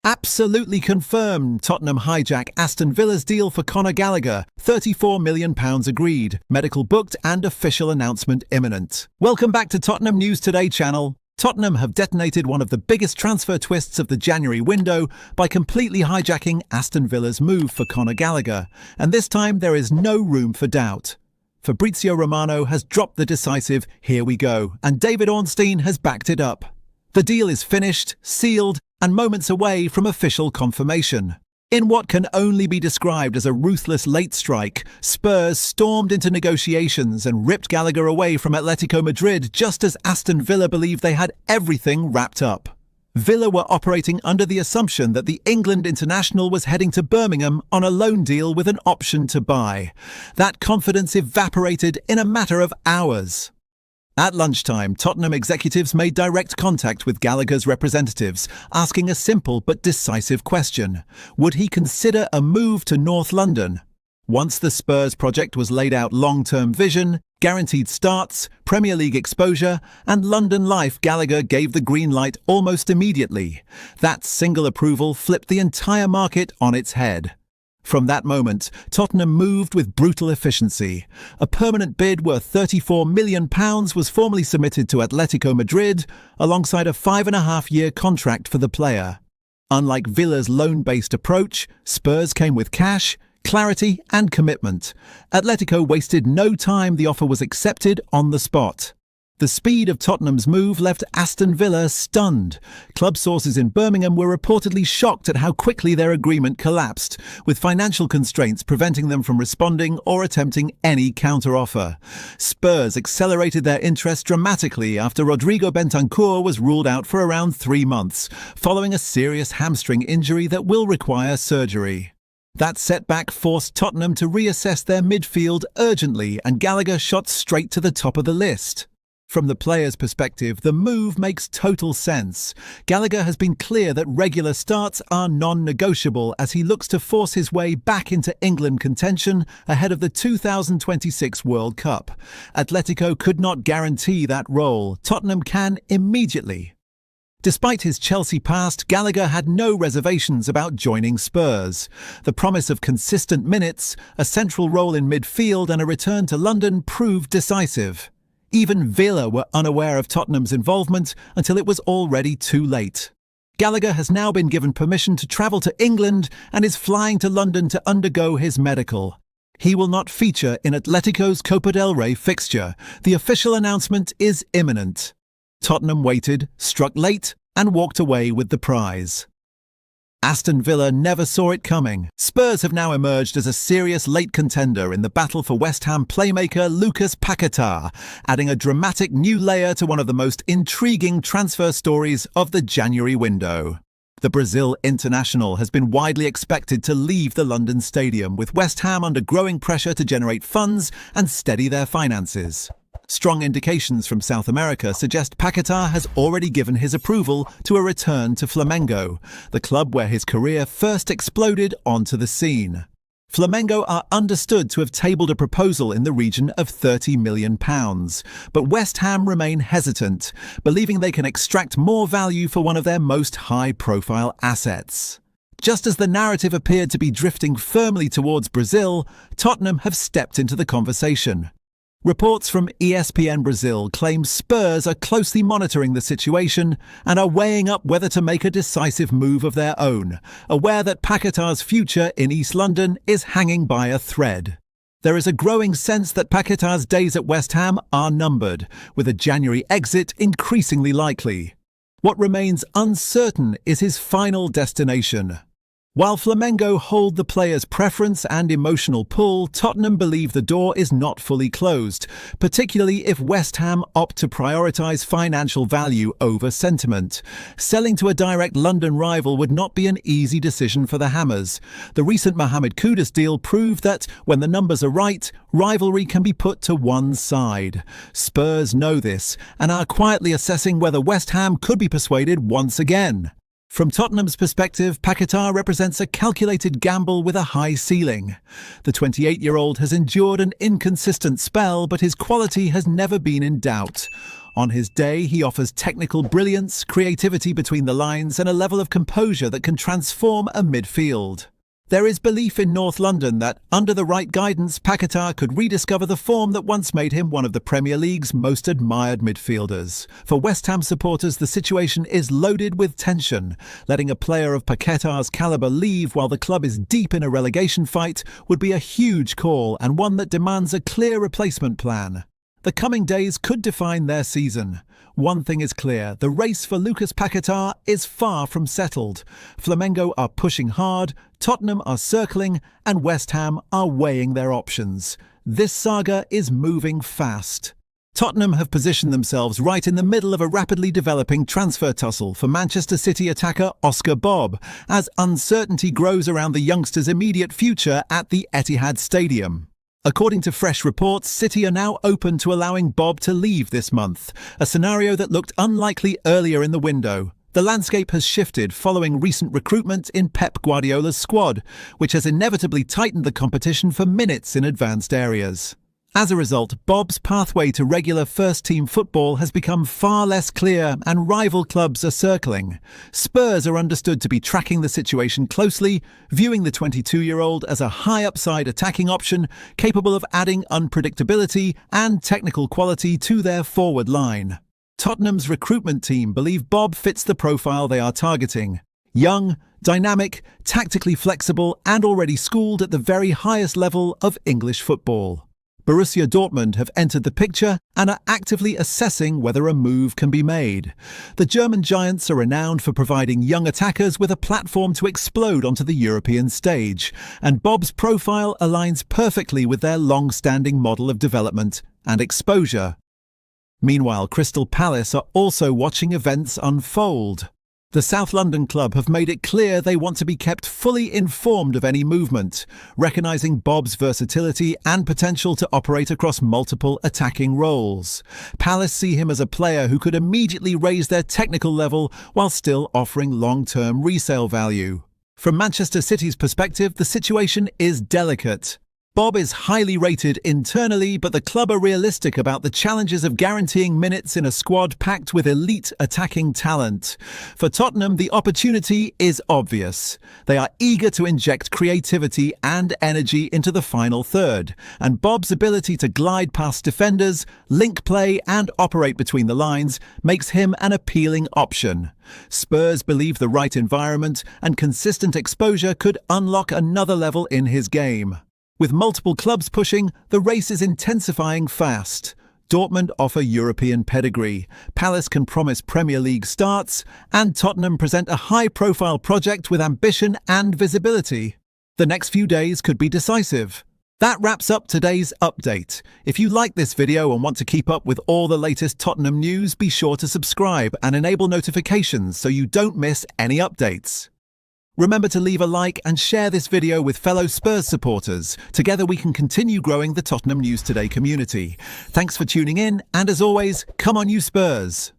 Absolutely confirmed. Tottenham hijack Aston Villa's deal for Conor Gallagher. £34 million agreed. Medical booked and official announcement imminent. Welcome back to Tottenham News Today channel. Tottenham have detonated one of the biggest transfer twists of the January window by completely hijacking Aston Villa's move for Conor Gallagher. And this time there is no room for doubt. Fabrizio Romano has dropped the decisive "here we go," and David Ornstein has backed it up. The deal is finished, sealed, and moments away from official confirmation. In what can only be described as a ruthless late strike, Spurs stormed into negotiations and ripped Gallagher away from Atletico Madrid just as Aston Villa believed they had everything wrapped up. Villa were operating under the assumption that the England international was heading to Birmingham on a loan deal with an option to buy. That confidence evaporated in a matter of hours. At lunchtime, Tottenham executives made direct contact with Gallagher's representatives, asking a simple but decisive question. Would he consider a move to North London? Once the Spurs project was laid out long-term vision, guaranteed starts, Premier League exposure, and London life, Gallagher gave the green light almost immediately. That single approval flipped the entire market on its head. From that moment, Tottenham moved with brutal efficiency. A permanent bid worth £34 million was formally submitted to Atletico Madrid, alongside a 5.5-year contract for the player. Unlike Villa's loan-based approach, Spurs came with cash, clarity and commitment. Atletico wasted no time. The offer was accepted on the spot. The speed of Tottenham's move left Aston Villa stunned. Club sources in Birmingham were reportedly shocked at how quickly their agreement collapsed, with financial constraints preventing them from responding or attempting any counter-offer. Spurs accelerated their interest dramatically after Rodrigo Bentancur was ruled out for around 3 months, following a serious hamstring injury that will require surgery. That setback forced Tottenham to reassess their midfield urgently, and Gallagher shot straight to the top of the list. From the player's perspective, the move makes total sense. Gallagher has been clear that regular starts are non-negotiable as he looks to force his way back into England contention ahead of the 2026 World Cup. Atletico could not guarantee that role. Tottenham can immediately. Despite his Chelsea past, Gallagher had no reservations about joining Spurs. The promise of consistent minutes, a central role in midfield and a return to London proved decisive. Even Villa were unaware of Tottenham's involvement until it was already too late. Gallagher has now been given permission to travel to England and is flying to London to undergo his medical. He will not feature in Atletico's Copa del Rey fixture. The official announcement is imminent. Tottenham waited, struck late, and walked away with the prize. Aston Villa never saw it coming. Spurs have now emerged as a serious late contender in the battle for West Ham playmaker Lucas Paquetá, adding a dramatic new layer to one of the most intriguing transfer stories of the January window. The Brazil international has been widely expected to leave the London stadium, with West Ham under growing pressure to generate funds and steady their finances. Strong indications from South America suggest Paquetá has already given his approval to a return to Flamengo, the club where his career first exploded onto the scene. Flamengo are understood to have tabled a proposal in the region of £30 million, but West Ham remain hesitant, believing they can extract more value for one of their most high-profile assets. Just as the narrative appeared to be drifting firmly towards Brazil, Tottenham have stepped into the conversation. Reports from ESPN Brazil claim Spurs are closely monitoring the situation and are weighing up whether to make a decisive move of their own, aware that Paquetá's future in East London is hanging by a thread. There is a growing sense that Paquetá's days at West Ham are numbered, with a January exit increasingly likely. What remains uncertain is his final destination. While Flamengo hold the player's preference and emotional pull, Tottenham believe the door is not fully closed, particularly if West Ham opt to prioritise financial value over sentiment. Selling to a direct London rival would not be an easy decision for the Hammers. The recent Mohamed Kudus deal proved that, when the numbers are right, rivalry can be put to one side. Spurs know this and are quietly assessing whether West Ham could be persuaded once again. From Tottenham's perspective, Paquetá represents a calculated gamble with a high ceiling. The 28-year-old has endured an inconsistent spell, but his quality has never been in doubt. On his day, he offers technical brilliance, creativity between the lines, and a level of composure that can transform a midfield. There is belief in North London that, under the right guidance, Paquetá could rediscover the form that once made him one of the Premier League's most admired midfielders. For West Ham supporters, the situation is loaded with tension. Letting a player of Paquetá's calibre leave while the club is deep in a relegation fight would be a huge call, and one that demands a clear replacement plan. The coming days could define their season. One thing is clear, the race for Lucas Paquetá is far from settled. Flamengo are pushing hard, Tottenham are circling, and West Ham are weighing their options. This saga is moving fast. Tottenham have positioned themselves right in the middle of a rapidly developing transfer tussle for Manchester City attacker Oscar Bob, as uncertainty grows around the youngster's immediate future at the Etihad Stadium. According to fresh reports, City are now open to allowing Bob to leave this month, a scenario that looked unlikely earlier in the window. The landscape has shifted following recent recruitment in Pep Guardiola's squad, which has inevitably tightened the competition for minutes in advanced areas. As a result, Bob's pathway to regular first-team football has become far less clear, and rival clubs are circling. Spurs are understood to be tracking the situation closely, viewing the 22-year-old as a high-upside attacking option capable of adding unpredictability and technical quality to their forward line. Tottenham's recruitment team believe Bob fits the profile they are targeting. Young, dynamic, tactically flexible, and already schooled at the very highest level of English football. Borussia Dortmund have entered the picture and are actively assessing whether a move can be made. The German giants are renowned for providing young attackers with a platform to explode onto the European stage, and Bob's profile aligns perfectly with their long-standing model of development and exposure. Meanwhile, Crystal Palace are also watching events unfold. The South London club have made it clear they want to be kept fully informed of any movement, recognising Bob's versatility and potential to operate across multiple attacking roles. Palace see him as a player who could immediately raise their technical level while still offering long-term resale value. From Manchester City's perspective, the situation is delicate. Bob is highly rated internally, but the club are realistic about the challenges of guaranteeing minutes in a squad packed with elite attacking talent. For Tottenham, the opportunity is obvious. They are eager to inject creativity and energy into the final third, and Bob's ability to glide past defenders, link play, and operate between the lines makes him an appealing option. Spurs believe the right environment and consistent exposure could unlock another level in his game. With multiple clubs pushing, the race is intensifying fast. Dortmund offer European pedigree, Palace can promise Premier League starts, and Tottenham present a high-profile project with ambition and visibility. The next few days could be decisive. That wraps up today's update. If you like this video and want to keep up with all the latest Tottenham news, be sure to subscribe and enable notifications so you don't miss any updates. Remember to leave a like and share this video with fellow Spurs supporters. Together we can continue growing the Tottenham News Today community. Thanks for tuning in, and as always, come on you Spurs!